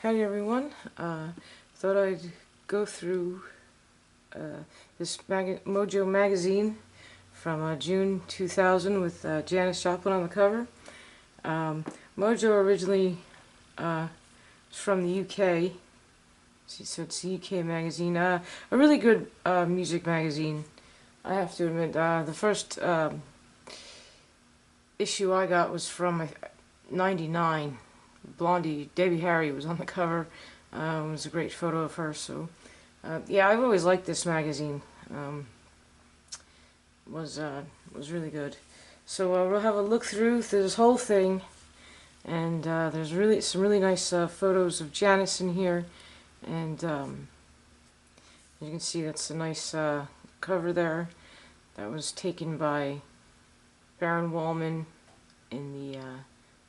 Howdy everyone. Thought I'd go through this Mojo magazine from June 2000 with Janis Joplin on the cover. Mojo originally is from the UK, so it's a UK magazine. A really good music magazine, I have to admit. The first issue I got was from '99. Blondie, Debbie Harry was on the cover. It was a great photo of her. So, yeah, I've always liked this magazine. Was really good. So we'll have a look through this whole thing, and there's some really nice photos of Janis in here, and you can see that's a nice cover there. That was taken by Baron Wallman in the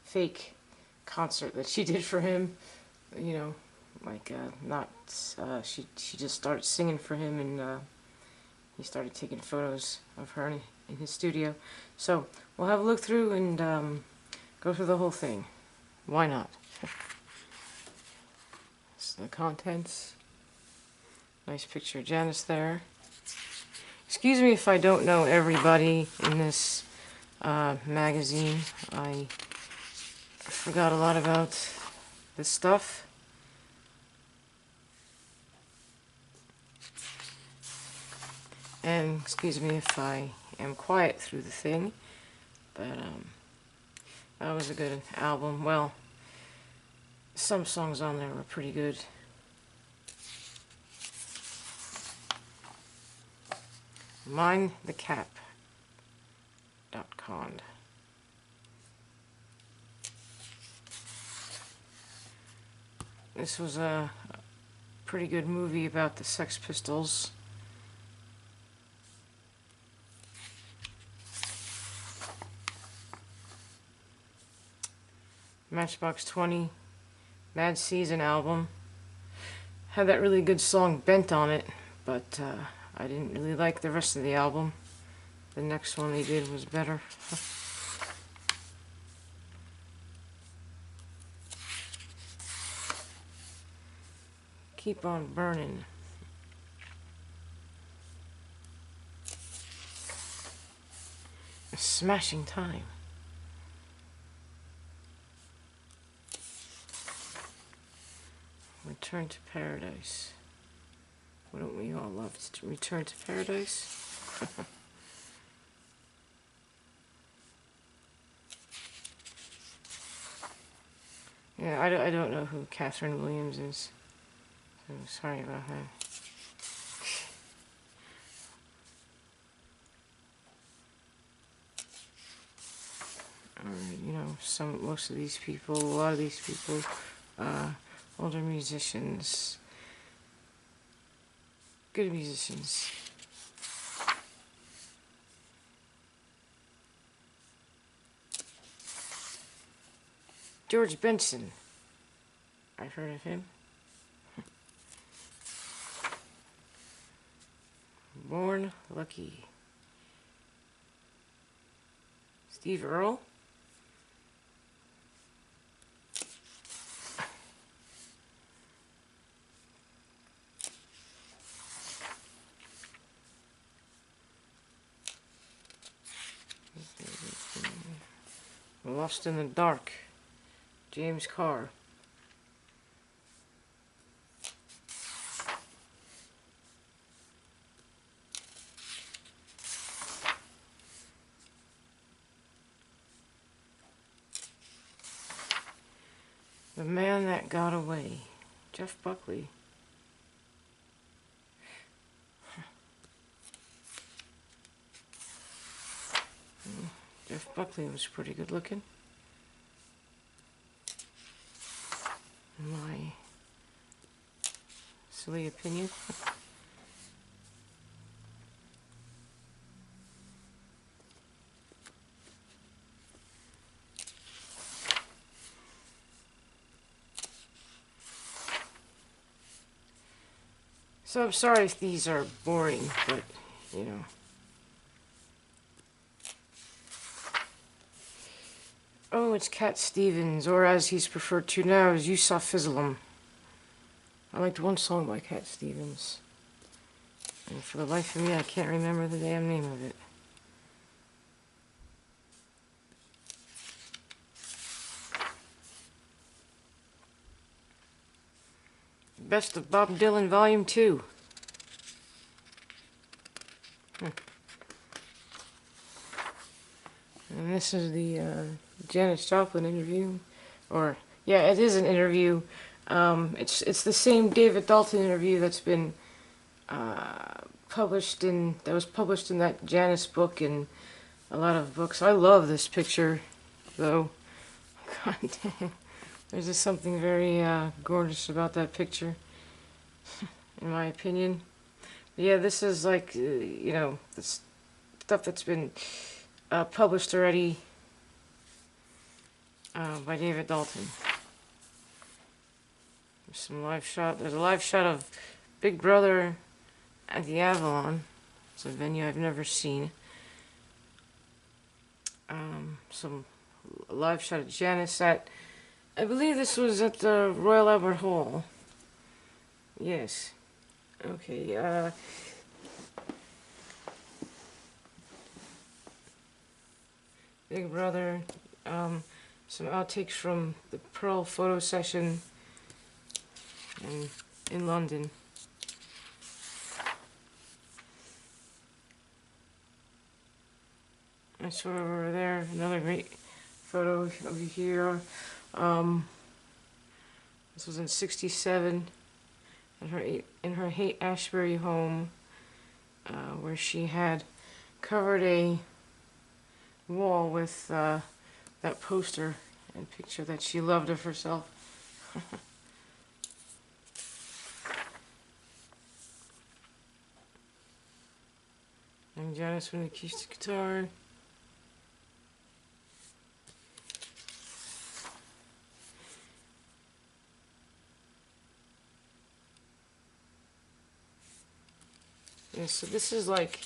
fake concert that she did for him. You know, like she just started singing for him, and he started taking photos of her in his studio. So we'll have a look through and go through the whole thing. Why not? This is the contents. Nice picture of Janis there. Excuse me if I don't know everybody in this magazine. I forgot a lot about this stuff. And excuse me if I am quiet through the thing, but that was a good album. Well, some songs on there were pretty good. mindthecap.com. This was a pretty good movie about the Sex Pistols. Matchbox 20, Mad Season album. Had that really good song Bent on it, but I didn't really like the rest of the album. The next one they did was better. Keep on Burning. A Smashing Time. Return to Paradise. Wouldn't we all love to return to paradise? Yeah, I don't know who Catherine Williams is. So sorry about that. You know, most of these people, a lot of these people, older musicians, good musicians. George Benson, I've heard of him. Born Lucky. Steve Earle. Lost in the Dark. James Carr. The Man That Got Away. Jeff Buckley. Jeff Buckley was pretty good looking, in my silly opinion. So I'm sorry if these are boring, but you know. Oh, it's Cat Stevens, or as he's preferred to now, as Yusuf Islam. I liked one song by Cat Stevens. And for the life of me, I can't remember the damn name of it. Best of Bob Dylan Volume 2. And this is the Janis Joplin interview. Or, yeah, it is an interview. It's the same David Dalton interview that's been that was published in that Janis book and a lot of books. I love this picture, though. God damn. There's just something very gorgeous about that picture, in my opinion. But yeah, this is like, you know, the stuff that's been published already by David Dalton. There's some live shot. There's a live shot of Big Brother at the Avalon. It's a venue I've never seen. Some live shot of Janis at, I believe this was at the Royal Albert Hall. Yes. Okay, Big Brother, some outtakes from the Pearl photo session in London. I saw her over there, another great photo over here. This was in '67 in her Haight-Ashbury home, where she had covered a wall with that poster and picture that she loved of herself. And Janis with an acoustic guitar. Yeah, so this is like,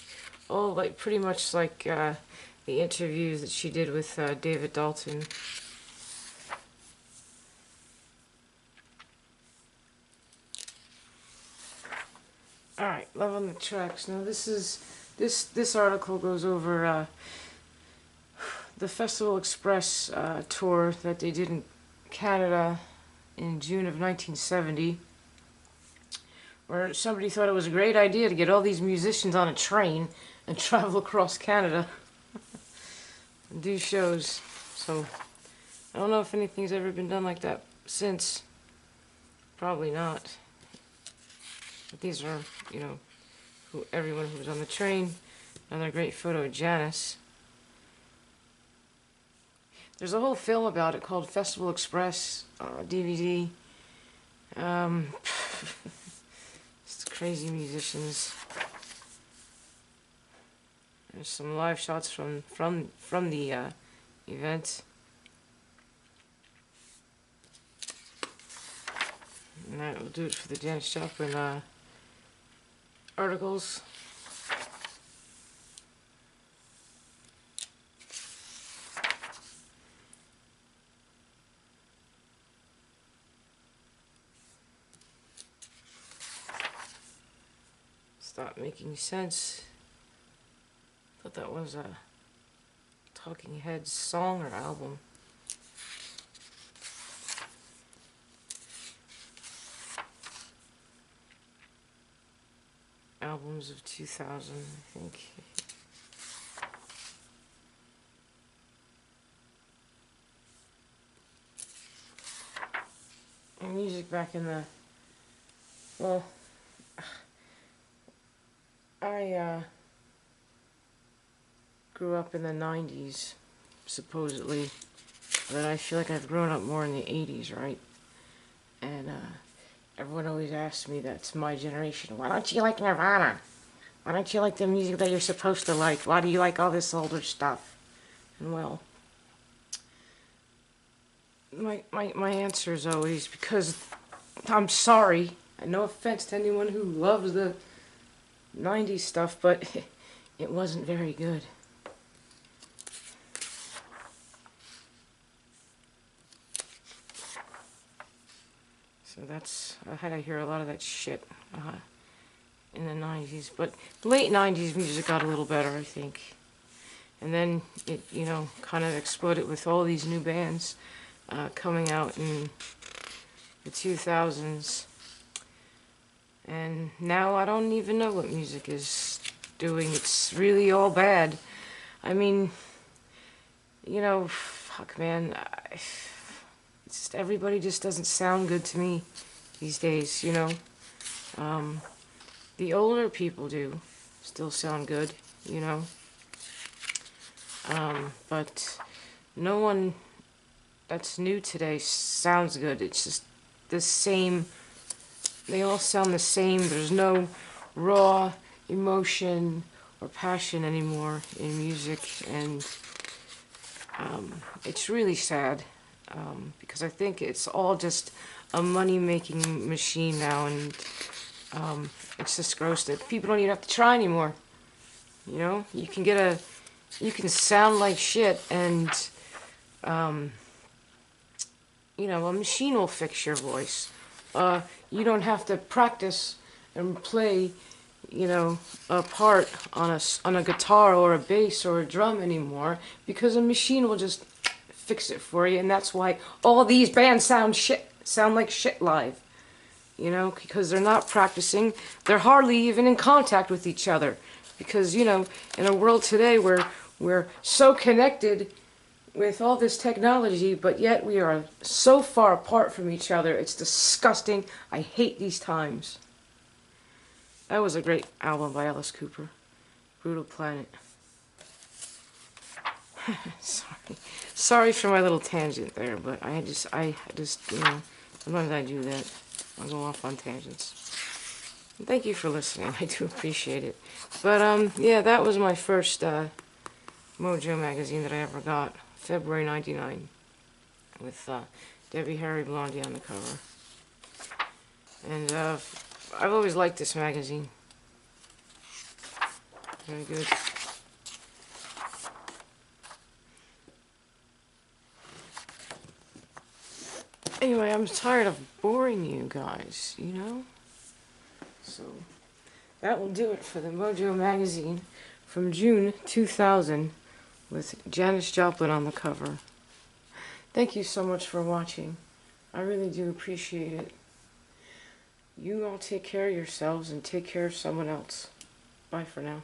all like pretty much like the interviews that she did with David Dalton. Alright, Love on the Tracks. Now this article goes over the Festival Express tour that they did in Canada in June of 1970, where somebody thought it was a great idea to get all these musicians on a train and travel across Canada and do shows. So I don't know if anything's ever been done like that since. Probably not. But these are, you know, everyone who was on the train. Another great photo of Janis. There's a whole film about it called Festival Express, DVD. It's crazy musicians. There's some live shots from the event. And that will do it for the Janis Joplin articles. Stop making sense. Thought that was a Talking Heads song or album. Albums of 2000, I think. And music back in the, well, I grew up in the 90s, supposedly, but I feel like I've grown up more in the 80s, right? And everyone always asks me, that's my generation, why don't you like Nirvana? Why don't you like the music that you're supposed to like? Why do you like all this older stuff? And well, my answer is always because I'm sorry, and no offense to anyone who loves the 90s stuff, but it wasn't very good. So that's, I had to hear a lot of that shit in the 90s. But late 90s music got a little better, I think. And then it, you know, kind of exploded with all these new bands coming out in the 2000s. And now I don't even know what music is doing. It's really all bad. I mean, you know, fuck, man. It's just, everybody just doesn't sound good to me these days, you know. The older people do still sound good, you know. But no one that's new today sounds good. It's just the same. They all sound the same. There's no raw emotion or passion anymore in music, and it's really sad because I think it's all just a money-making machine now, and it's just gross that people don't even have to try anymore. You know, you can sound like shit, and you know, a machine will fix your voice. You don't have to practice and play, you know, a part on a guitar or a bass or a drum anymore, because a machine will just fix it for you. And that's why all these bands sound like shit live, you know, because they're not practicing. They're hardly even in contact with each other, because, you know, in a world today where we're so connected with all this technology, but yet we are so far apart from each other. It's disgusting. I hate these times. That was a great album by Alice Cooper. Brutal Planet. Sorry for my little tangent there, but I just, you know, sometimes I do that. I'll go off on tangents. And thank you for listening. I do appreciate it. But, yeah, that was my first Mojo magazine that I ever got. February 99, with Debbie Harry Blondie on the cover. And I've always liked this magazine. Very good. Anyway, I'm tired of boring you guys, you know? So, that will do it for the Mojo magazine from June 2000. With Janis Joplin on the cover. Thank you so much for watching. I really do appreciate it. You all take care of yourselves and take care of someone else. Bye for now.